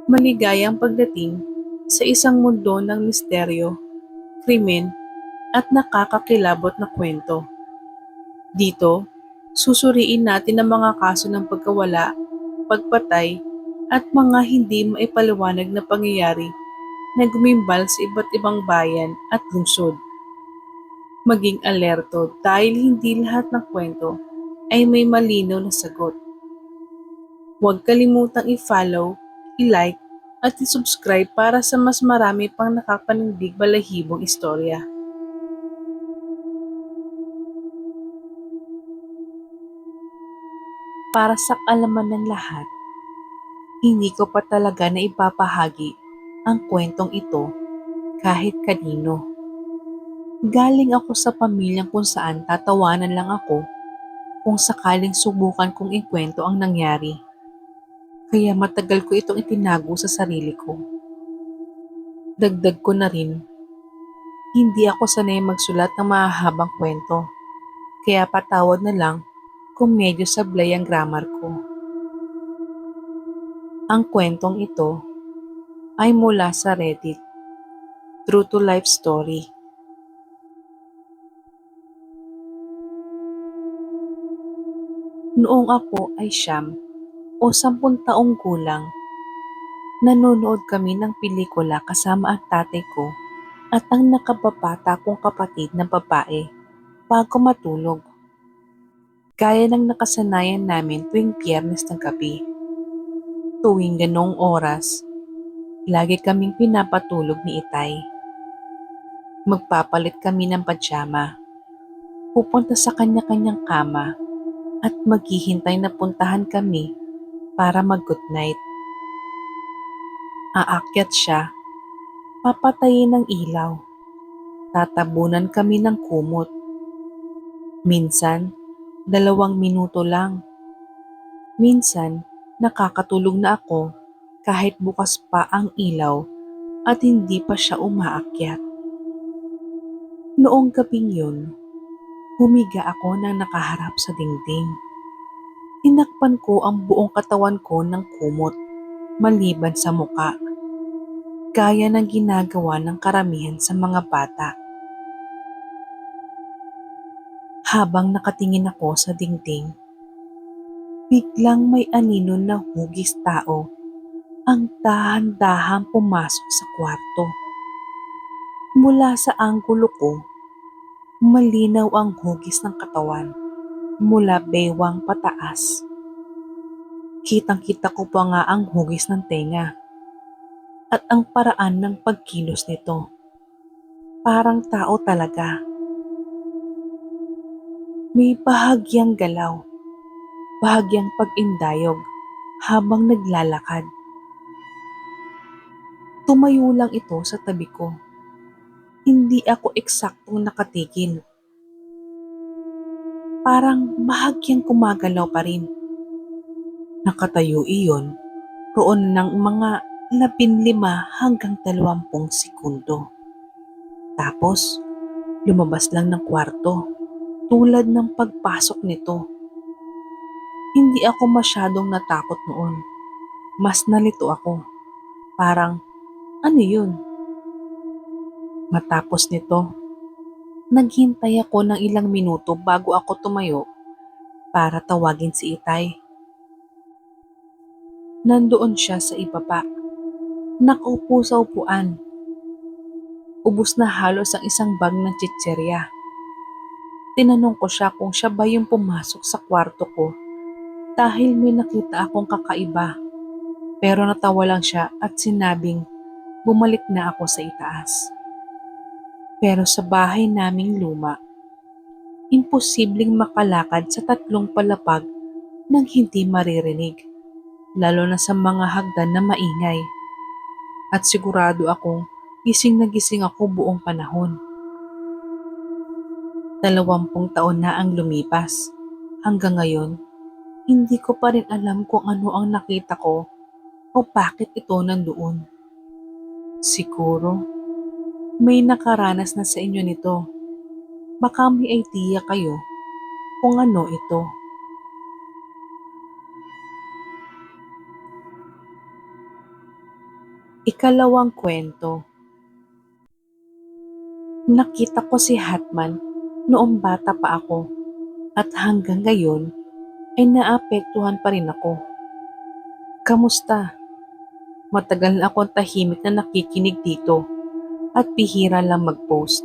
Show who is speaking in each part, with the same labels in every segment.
Speaker 1: Maligayang pagdating sa isang mundo ng misteryo, krimen at nakakakilabot na kwento. Dito, susuriin natin ang mga kaso ng pagkawala, pagpatay at mga hindi maipaliwanag na pangyayari na gumimbal sa iba't ibang bayan at lungsod. Maging alerto dahil hindi lahat ng kwento ay may malinaw na sagot. Huwag kalimutang i-follow, i-like at i-subscribe para sa mas marami pang nakapanindig balahibong istorya. Para sa kaalaman ng lahat, hindi ko pa talaga na ipapahagi ang kwentong ito kahit kanino. Galing ako sa pamilyang kung saan tatawanan lang ako kung sakaling subukan kong ikwento ang nangyari. Kaya matagal ko itong itinago sa sarili ko. Dagdag ko na rin, hindi ako sanay magsulat ng mahahabang kwento. Kaya patawad na lang kung medyo sablay ang grammar ko. Ang kwentong ito ay mula sa Reddit, True to Life Story. Noong ako ay 10 o 10 taong gulang, nanonood kami ng pelikula kasama ang tatay ko at ang nakababata kong kapatid na babae bago matulog. Gaya ng nakasanayan namin tuwing Biyernes ng gabi. Tuwing ganong oras, lagi kaming pinapatulog ni Itay. Magpapalit kami ng pajama, pupunta sa kanya-kanyang kama at maghihintay na puntahan kami para mag-good night. Aakyat siya, papatayin ng ilaw, tatabunan kami ng kumot. Minsan, 2 minuto lang. Minsan, nakakatulog na ako kahit bukas pa ang ilaw at hindi pa siya umaakyat. Noong gabing yun, humiga ako na nakaharap sa dingding. Tinakpan ko ang buong katawan ko ng kumot maliban sa muka, gaya ng ginagawa ng karamihan sa mga bata. Habang nakatingin ako sa dingding, biglang may anino na hugis tao ang dahan-dahang pumasok sa kwarto. Mula sa anggulo ko, malinaw ang hugis ng katawan mula bewang pataas. Kitang-kita ko pa nga ang hugis ng tenga at ang paraan ng pagkilos nito. Parang tao talaga. May bahagyang galaw, bahagyang pag-indayog habang naglalakad. Tumayo lang ito sa tabi ko. Hindi ako eksaktong nakatigil. Parang bahagyang kumagalaw pa rin. Nakatayo iyon roon ng mga 15 hanggang 20 segundo. Tapos, lumabas lang ng kwarto tulad ng pagpasok nito. Hindi ako masyadong natakot noon. Mas nalito ako. Parang, ano yun? Matapos nito, naghintay ako ng ilang minuto bago ako tumayo para tawagin si Itay. Nandoon siya sa ibaba. Nakaupo sa upuan. Ubus na halos ang isang bag ng chicherya. Tinanong ko siya kung siya ba yung pumasok sa kwarto ko dahil may nakita akong kakaiba. Pero natawa lang siya at sinabing bumalik na ako sa itaas. Pero sa bahay naming luma, imposibleng makalakad sa 3 palapag nang hindi maririnig, lalo na sa mga hagdan na maingay. At sigurado akong gising na gising ako buong panahon. 20 taon na ang lumipas. Hanggang ngayon, hindi ko pa rin alam kung ano ang nakita ko o bakit ito nandoon. Siguro, may nakaranas na sa inyo nito. Baka may idea kayo kung ano ito. Ikalawang kwento. Nakita ko si Hatman noong bata pa ako at hanggang ngayon ay naapektuhan pa rin ako. Kamusta? Matagal na akong tahimik na nakikinig dito at bihira lang mag-post.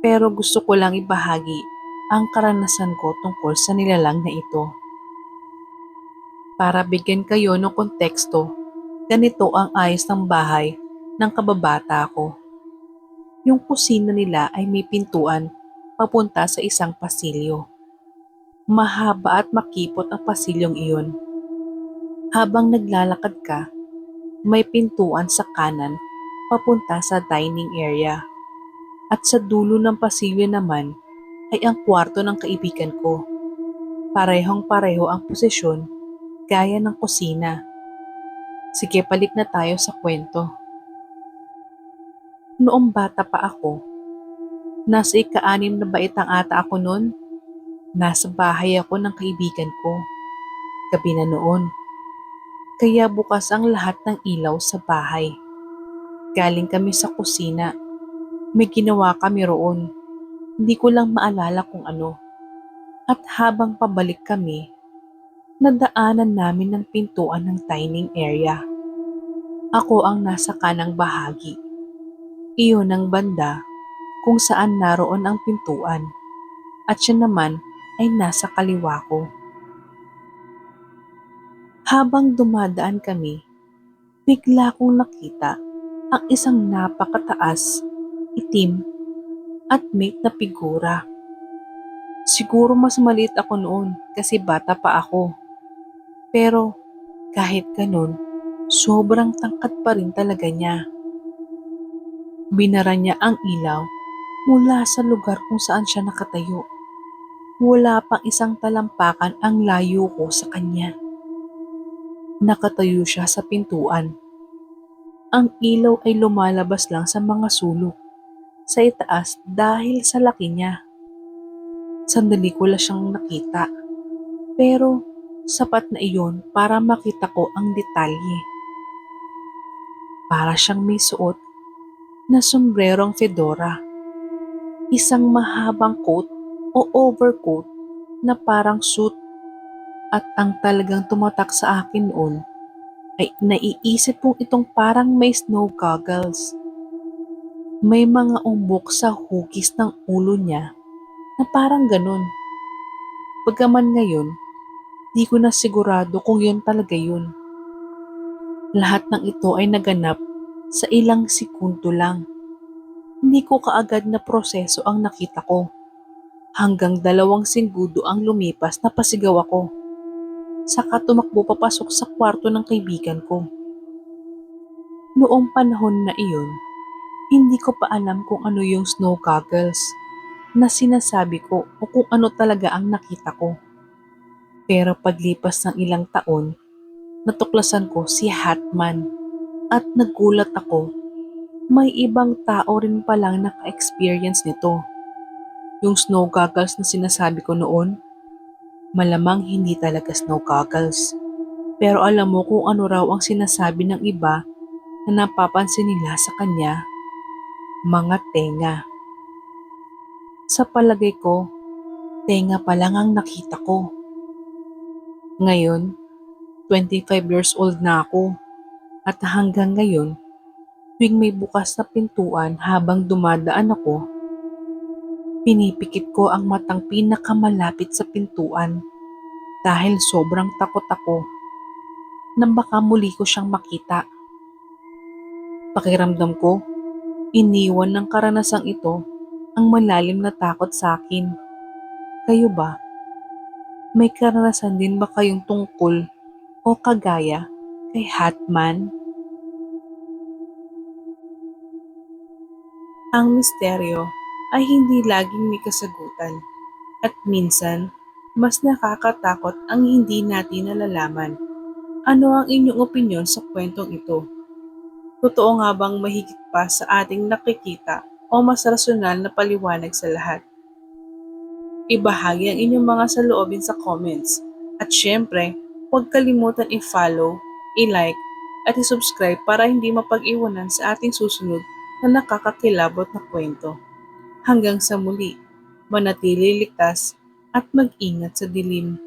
Speaker 1: Pero gusto ko lang ibahagi ang karanasan ko tungkol sa nilalang na ito. Para bigyan kayo ng konteksto, ganito ang ayos ng bahay ng kababata ko. Yung kusina nila ay may pintuan papunta sa isang pasilyo. Mahaba at makipot ang pasilyong iyon. Habang naglalakad ka, may pintuan sa kanan papunta sa dining area. At sa dulo ng pasilyo naman ay ang kwarto ng kaibigan ko. Parehong-pareho ang posisyon gaya ng kusina. Sige, balik na tayo sa kwento. Noong bata pa ako, nasa ika-6 na baitang ata ako noon, nasa bahay ako ng kaibigan ko. Gabi na noon. Kaya bukas ang lahat ng ilaw sa bahay. Galing kami sa kusina. May ginawa kami roon. Hindi ko lang maalala kung ano. At habang pabalik kami, nadaanan namin ng pintuan ng dining area. Ako ang nasa kanang bahagi. Iyon ang banda kung saan naroon ang pintuan. At siya naman ay nasa kaliwa ko. Habang dumadaan kami, bigla kong nakita ang isang napakataas, itim at mate na figura. Siguro mas maliit ako noon kasi bata pa ako. Pero kahit ganun, sobrang tangkad pa rin talaga niya. Binara niya ang ilaw mula sa lugar kung saan siya nakatayo. Wala pang isang talampakan ang layo ko sa kanya. Nakatayo siya sa pintuan. Ang ilaw ay lumalabas lang sa mga sulok sa itaas dahil sa laki niya. Sandali ko lang siyang nakita, pero sapat na iyon para makita ko ang detalye. Para siyang may suot na sombrerong fedora, isang mahabang coat o overcoat na parang suit, at ang talagang tumatak sa akin noon ay naiisip kong itong parang may snow goggles. May mga umbok sa hugis ng ulo niya na parang ganun. Bagaman ngayon, di ko na sigurado kung yun talaga yun. Lahat ng ito ay naganap sa ilang segundo lang. Hindi ko kaagad na proseso ang nakita ko. Hanggang 2 segundo ang lumipas na pasigaw ako. Saka tumakbo papasok sa kwarto ng kaibigan ko. Noong panahon na iyon, hindi ko pa alam kung ano yung snow goggles na sinasabi ko o kung ano talaga ang nakita ko. Pero paglipas ng ilang taon, natuklasan ko si Hatman at nagulat ako. May ibang tao rin palang naka-experience nito. Yung snow goggles na sinasabi ko noon, malamang hindi talaga snow goggles. Pero alam mo kung ano raw ang sinasabi ng iba na napapansin nila sa kanya? Mga tenga. Sa palagay ko, tenga pa lang ang nakita ko. Ngayon, 25 years old na ako at hanggang ngayon, tuwing may bukas na pintuan habang dumadaan ako, pinipikit ko ang matang pinakamalapit sa pintuan dahil sobrang takot ako na baka muli ko siyang makita. Pakiramdam ko, iniwan ng karanasang ito ang malalim na takot sa akin. Kayo ba? May karanasan din ba kayong tungkol o kagaya kay Hatman? Ang misteryo ay hindi laging may kasagutan at minsan mas nakakatakot ang hindi natin nalalaman. Ano ang inyong opinyon sa kwentong ito? Totoo nga bang mahigit pa sa ating nakikita o mas rasyonal na paliwanag sa lahat? Ibahagi ang inyong mga saloobin sa comments. At syempre, huwag kalimutan i-follow, i-like, at isubscribe para hindi mapag-iwanan sa ating susunod na nakakakilabot na kwento. Hanggang sa muli, manatili ligtas at mag-ingat sa dilim.